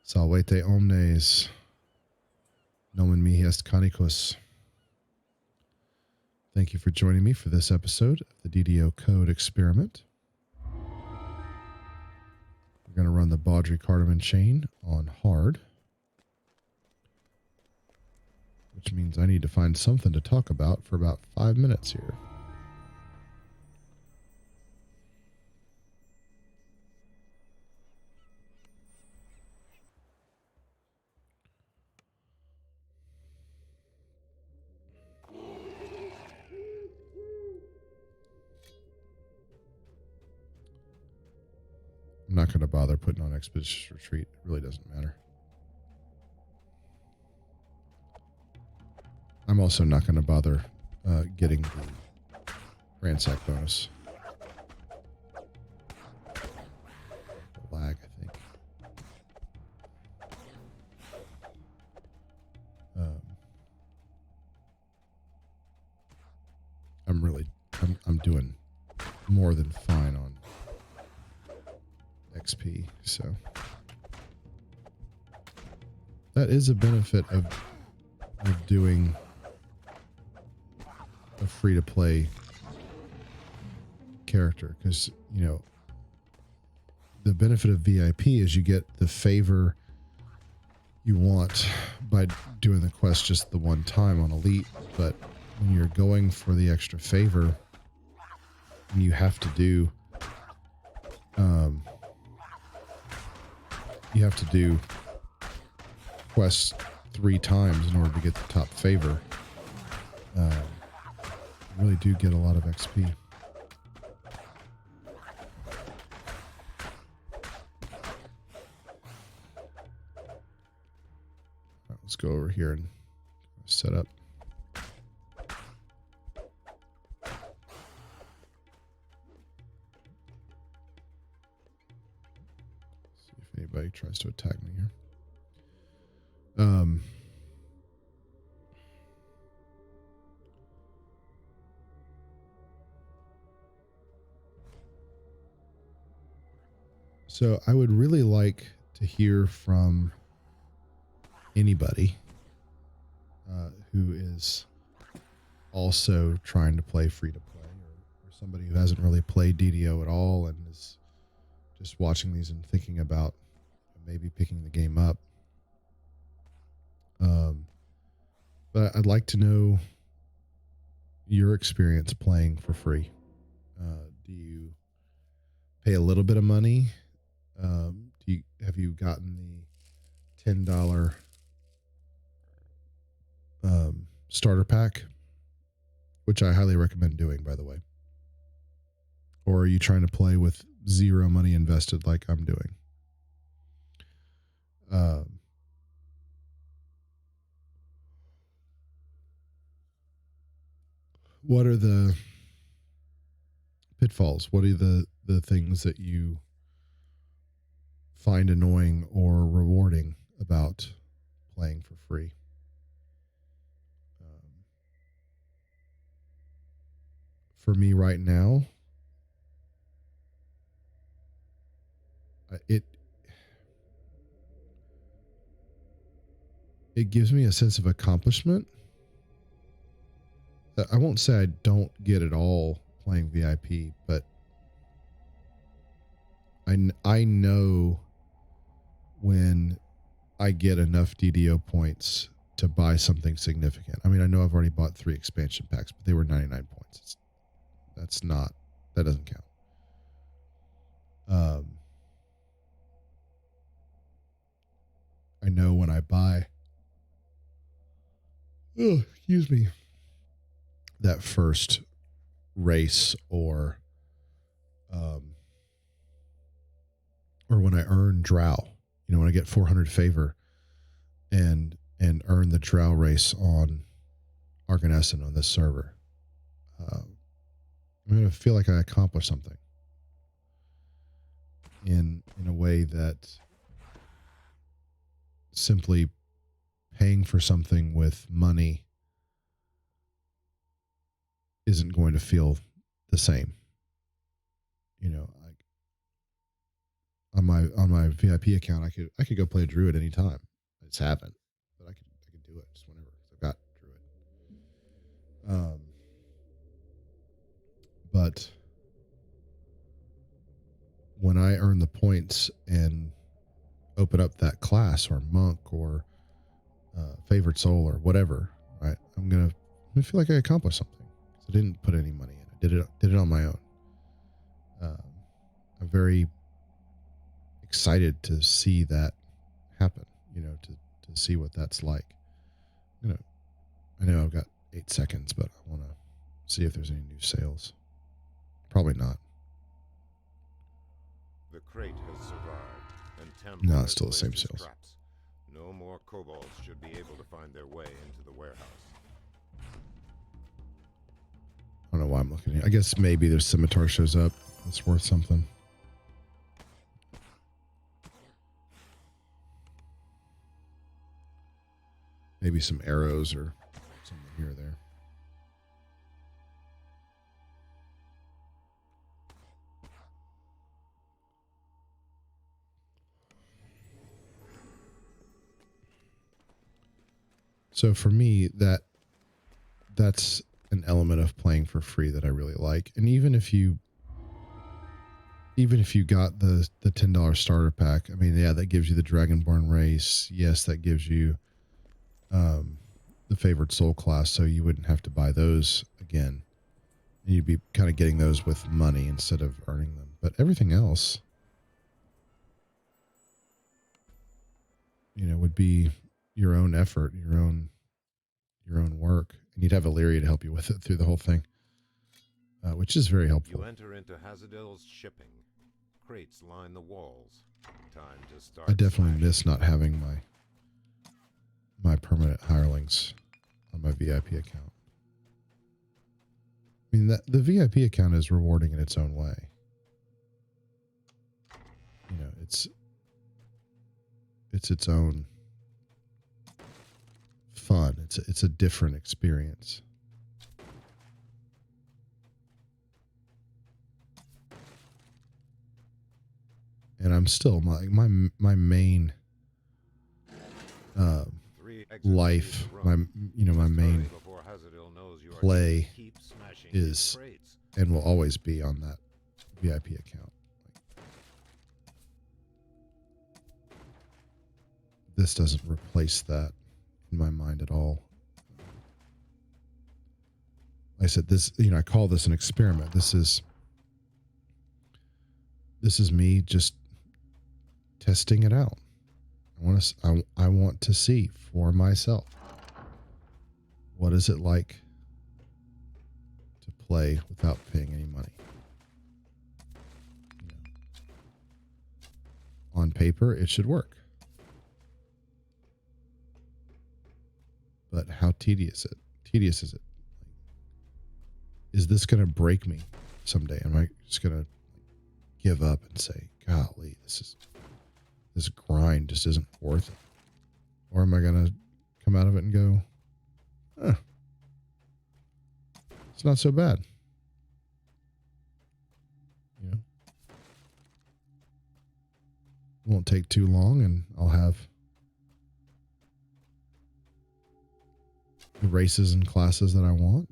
Salvete omnes, nomen mihi est Caniculus. Thank you for joining me for this episode of the DDO code experiment. We're going to run the Baudry cardamom chain on hard, which means I need to find something to talk about for about 5 minutes here. I'm not going to bother putting on Expeditious Retreat. It really doesn't matter. I'm also not going to bother getting the ransack bonus. The lag, I think. I'm doing more than fine on XP, so that is a benefit of doing a free-to-play character, because you know the benefit of VIP is you get the favor you want by doing the quest just the one time on Elite, but when you're going for the extra favor, you have to do quests 3 times in order to get the top favor. You really do get a lot of XP. Right, let's go over here and set up. Anybody tries to attack me here. So I would really like to hear from anybody who is also trying to play free to play, or somebody who hasn't really played DDO at all and is just watching these and thinking about maybe picking the game up. But I'd like to know your experience playing for free. Do you pay a little bit of money? Have you gotten the $10 starter pack, which I highly recommend doing, by the way? Or are you trying to play with zero money invested like I'm doing? What are the pitfalls? What are the things that you find annoying or rewarding about playing for free? For me right now, it gives me a sense of accomplishment. I won't say I don't get it all playing VIP, but I know when I get enough DDO points to buy something significant. I mean, I know I've already bought 3 expansion packs, but they were 99 points. That doesn't count. I know when I buy, excuse me, that first race, or when I earn drow, when I get 400 favor and earn the drow race on Arganesson on this server, I'm going to feel like I accomplished something in a way that simply paying for something with money isn't going to feel the same. on my VIP account, I could go play a druid anytime. I just haven't, but I could do it just whenever. I've got druid. But when I earn the points and open up that class or monk or favorite soul or whatever, right? I'm gonna feel like I accomplished something. I didn't put any money in. I did it on my own. I'm very excited to see that happen. You know, to see what that's like. You know, I know I've got 8 seconds, but I want to see if there's any new sales. Probably not. The crate has survived, and Temple No, it's still the same sales. Traps. No more kobolds should be able to find their way into the warehouse. I don't know why I'm looking here. I guess maybe their scimitar shows up. It's worth something. Maybe some arrows or something here or there. So for me, that's an element of playing for free that I really like. And even if you got the $10 starter pack, I mean, yeah, that gives you the Dragonborn race. Yes, that gives you the favored soul class, so you wouldn't have to buy those again. And you'd be kind of getting those with money instead of earning them. But everything else, you know, would be your own effort, your own work, and you'd have Illyria to help you with it through the whole thing, which is very helpful. You enter into Hazadil's shipping. Crates line the walls. Time to start. I definitely miss not having my permanent hirelings on my VIP account. I mean, the VIP account is rewarding in its own way. You know, it's its own fun. It's a different experience. And I'm still my main life, my main play is and will always be on that VIP account. This doesn't replace that in my mind at all. Like I said, this, you know, I call this an experiment. This is me just testing it out. I want to see for myself, what is it like to play without paying any money? You know, on paper, it should work. But how tedious is it? Is this going to break me someday? Am I just going to give up and say, golly, this grind just isn't worth it? Or am I going to come out of it and go, it's not so bad? You know, it won't take too long and I'll have the races and classes that I want,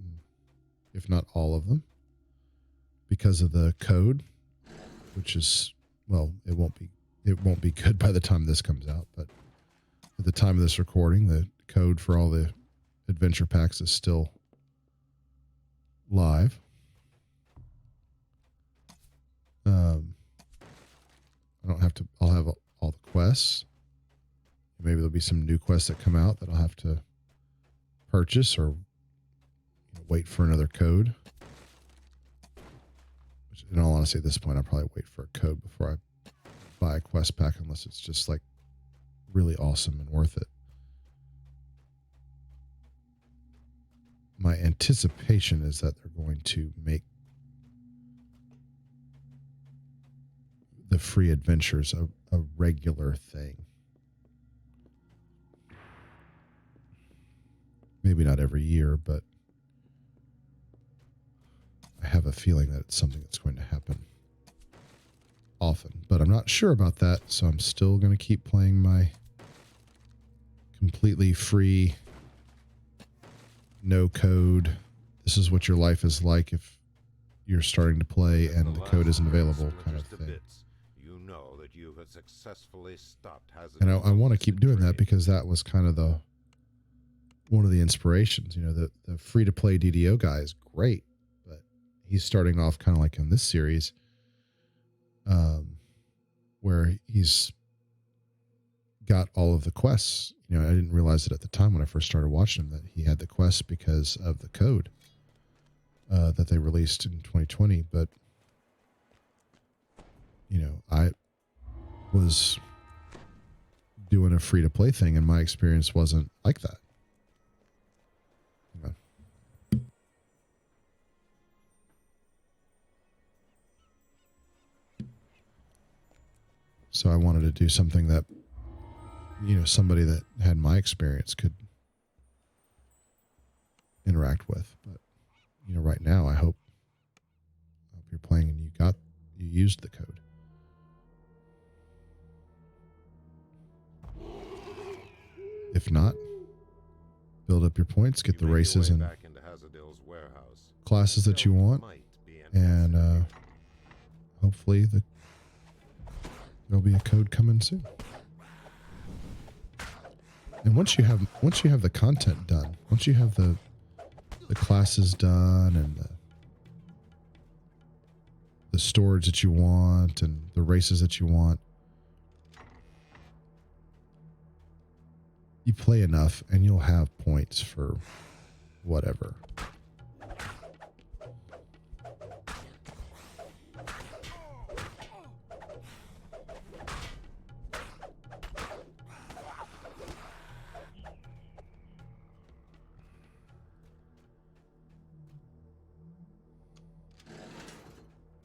if not all of them, because of the code, which is, well, it won't be good by the time this comes out, but at the time of this recording, the code for all the adventure packs is still live. I'll have all the quests. Maybe there'll be some new quests that come out that I'll have to purchase or wait for another code. Which, in all honesty, at this point, I'll probably wait for a code before I buy a quest pack, unless it's just like really awesome and worth it. My anticipation is that they're going to make the free adventures a regular thing. Maybe not every year, but I have a feeling that it's something that's going to happen. often, but I'm not sure about that, so I'm still going to keep playing my completely free, no code. This is what your life is like if you're starting to play and the code isn't available kind of thing. You know that you have successfully stopped Hazadil. And I want to keep doing that because that was kind of one of the inspirations. You know, the free to play DDO guy is great, but he's starting off kind of like in this series, where he's got all of the quests. You know, I didn't realize it at the time when I first started watching him that he had the quests because of the code that they released in 2020. But, you know, I was doing a free to play thing and my experience wasn't like that. Hang on. So I wanted to do something that, you know, somebody that had my experience could interact with. But, you know, right now I hope you're playing and you used the code. If not, build up your points, get the races and classes that you want, and hopefully there'll be a code coming soon. And once you have the content done, once you have the classes done and the storage that you want and the races that you want, you play enough and you'll have points for whatever.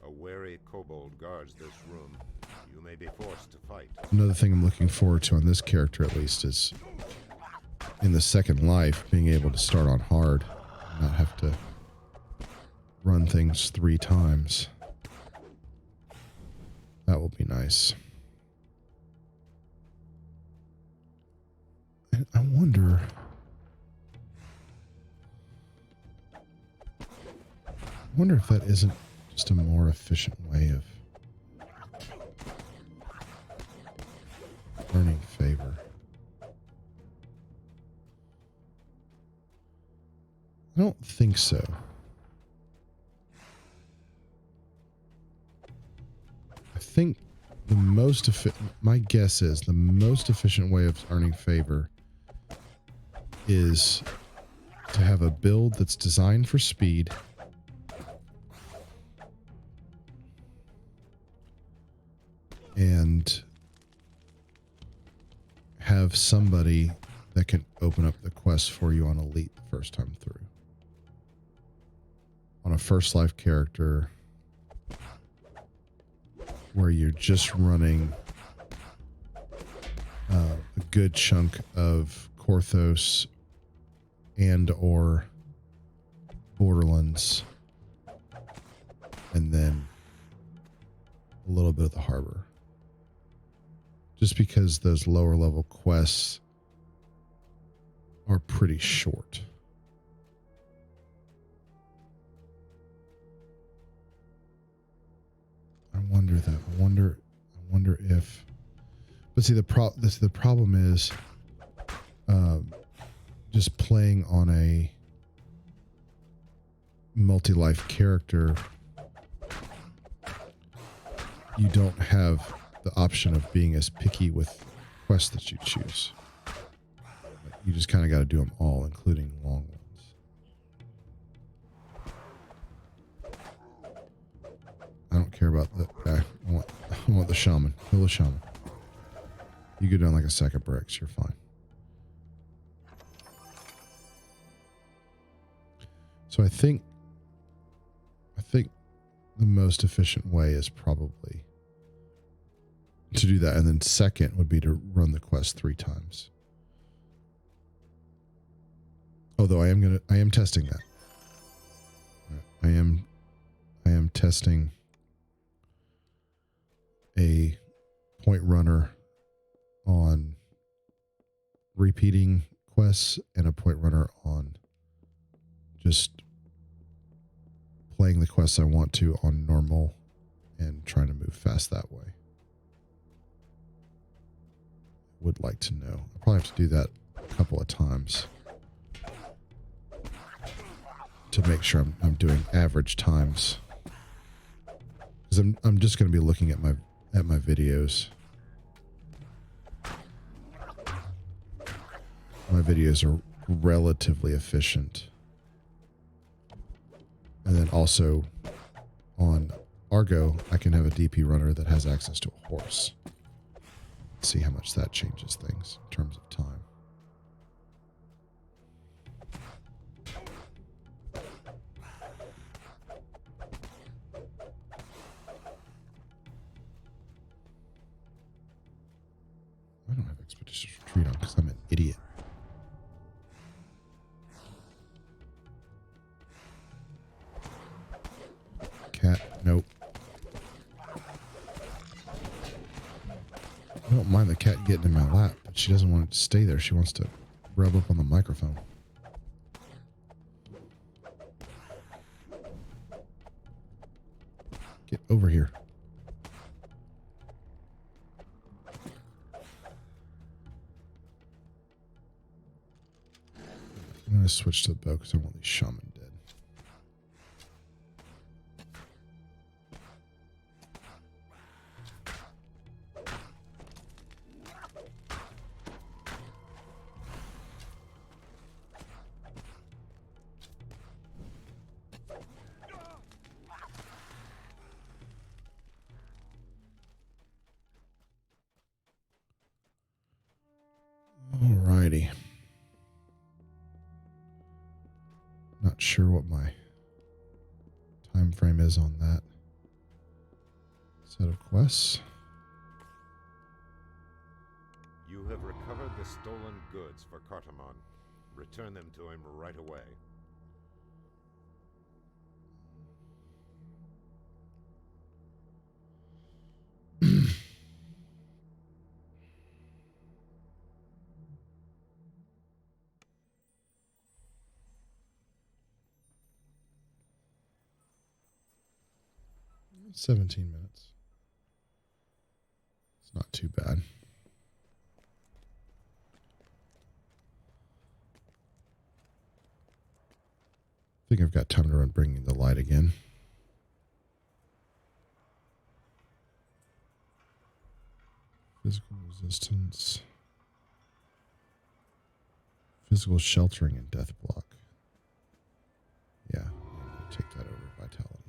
A wary kobold guards this room. You may be forced to fight. Another thing I'm looking forward to on this character, at least, is in the second life, being able to start on hard, and not have to run things 3 times. That will be nice. And I wonder if that isn't just a more efficient way of earning favor. I don't think so. I think my guess is the most efficient way of earning favor is to have a build that's designed for speed, and have somebody that can open up the quest for you on Elite the first time through. On a first life character where you're just running a good chunk of Korthos and or Borderlands, and then a little bit of the harbor. Just because those lower level quests are pretty short. I wonder if, but see, the problem is just playing on a multi-life character. You don't have the option of being as picky with quests that you choose. You just kind of got to do them all, including long ones. I don't care about the guy. I want the shaman. Kill the shaman. You go down like a sack of bricks. You're fine. So I think the most efficient way is probably to do that, and then second would be to run the quest 3 times. Although I am testing that. I am testing a point runner on repeating quests and a point runner on just playing the quests I want to on normal and trying to move fast that way. Would like to know. I'll probably have to do that a couple of times to make sure I'm doing average times, because I'm just going to be looking at my videos. My videos are relatively efficient. And then also on Argo, I can have a DP runner that has access to a horse. See how much that changes things in terms of time. I don't have Expeditious Retreat on because I'm an idiot. Cat, nope. I don't mind the cat getting in my lap, but she doesn't want it to stay there. She wants to rub up on the microphone. Get over here. I'm going to switch to the bow because I want these shaman dead. Alrighty. Not sure what my time frame is on that set of quests. You have recovered the stolen goods for Cartamon. Return them to him right away. It's 17 minutes. It's not too bad. I think I've got time to run Bringing the Light again. Physical resistance. Physical sheltering and death block. Yeah, I'm going to take that over vitality.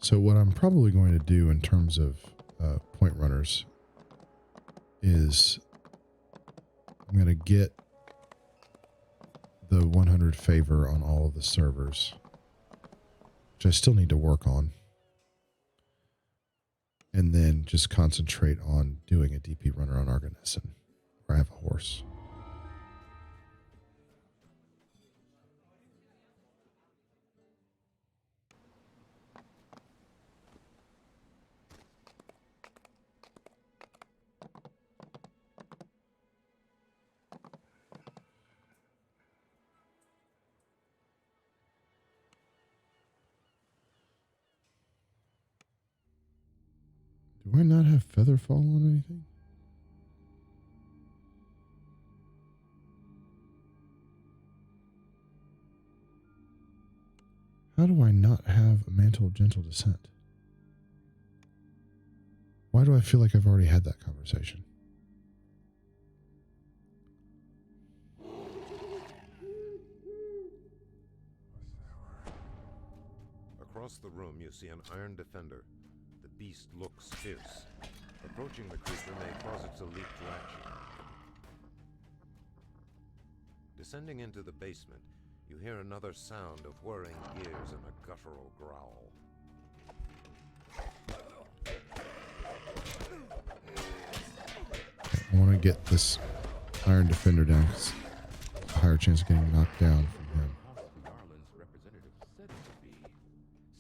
So what I'm probably going to do in terms of point runners is I'm going to get the 100 favor on all of the servers, which I still need to work on, and then just concentrate on doing a DP runner on Argonessen, where I have a horse. Do I not have Featherfall on anything? How do I not have a Mantle of Gentle Descent? Why do I feel like I've already had that conversation? Across the room, you see an iron defender. The beast looks fierce. Approaching the creature may cause it to leap to action. Descending into the basement, you hear another sound of whirring gears and a guttural growl. I want to get this iron defender down because a higher chance of getting knocked down from him. Garland's representative said it would be.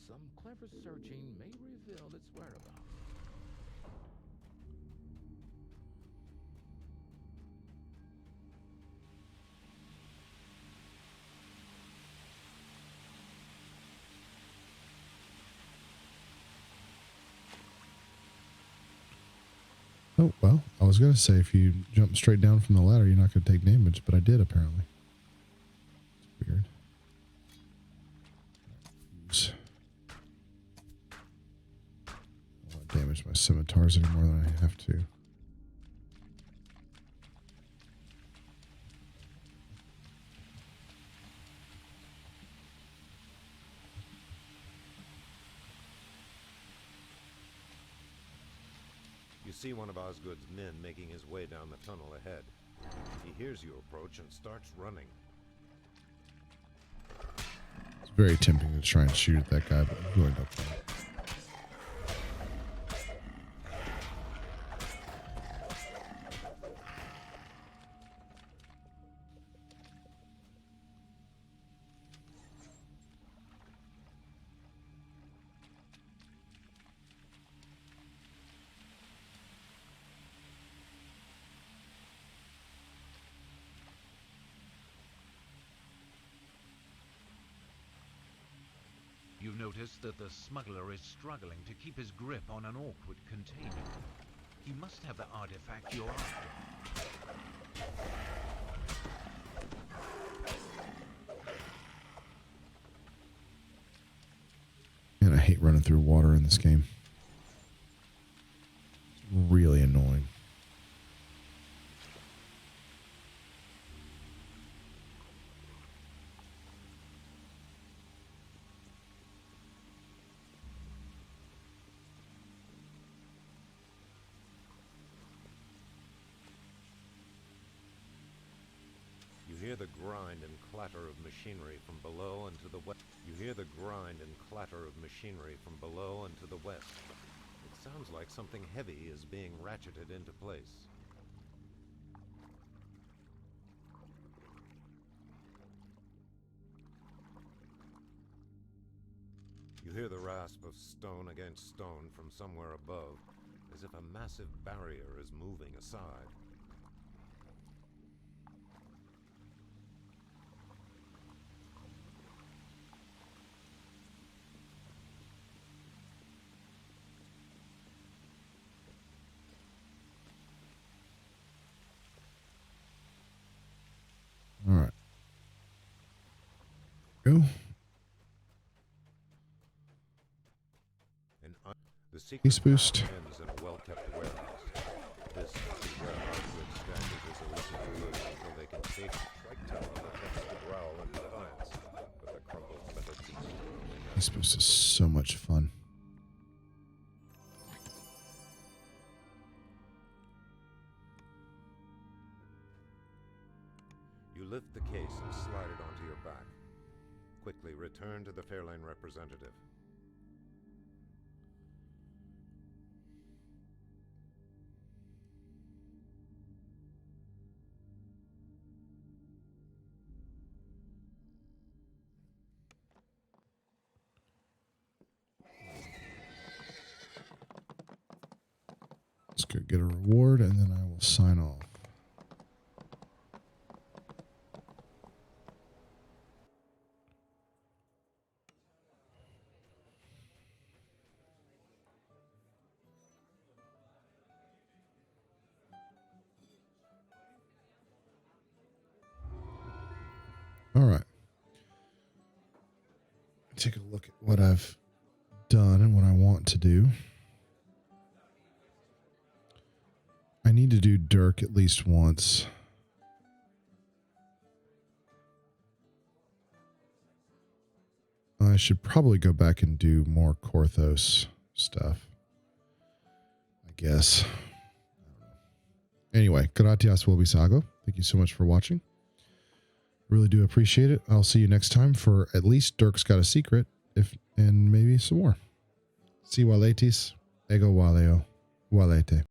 Some clever searching may reveal its whereabouts. Oh, well, I was going to say if you jump straight down from the ladder, you're not going to take damage, but I did apparently. It's weird. Oops. I don't want to damage my scimitars any more than I have to. You see one of Osgood's men making his way down the tunnel ahead. He hears you approach and starts running. It's very tempting to try and shoot at that guy, but you end up running. You notice that the smuggler is struggling to keep his grip on an awkward container. He must have the artifact you're after. And I hate running through water in this game. It's really annoying. You hear the grind and clatter of machinery from below and to the west. You hear the grind and clatter of machinery from below and to the west. It sounds like something heavy is being ratcheted into place. You hear the rasp of stone against stone from somewhere above, as if a massive barrier is moving aside. All right. Go. The secret Peace boost. ends in a well-kept warehouse. This is where Osgood stashes his illicit goods until they can safely strike terror that attempts to growl in defiance with a crumpled metal beast. Peace boost is so much fun. You lift the case and slide it onto your back. Quickly return to the Fairlane representative. Let's go get a reward and then I will sign off. All right. Take a look at what I've done and what I want to do. I need to do Dirk at least once. I should probably go back and do more Korthos stuff, I guess. Anyway, gratias Wobisago. Thank you so much for watching. Really do appreciate it. I'll see you next time for at least Dirk's Got a Secret, and maybe some more. Si waletis, ego waleo, walete.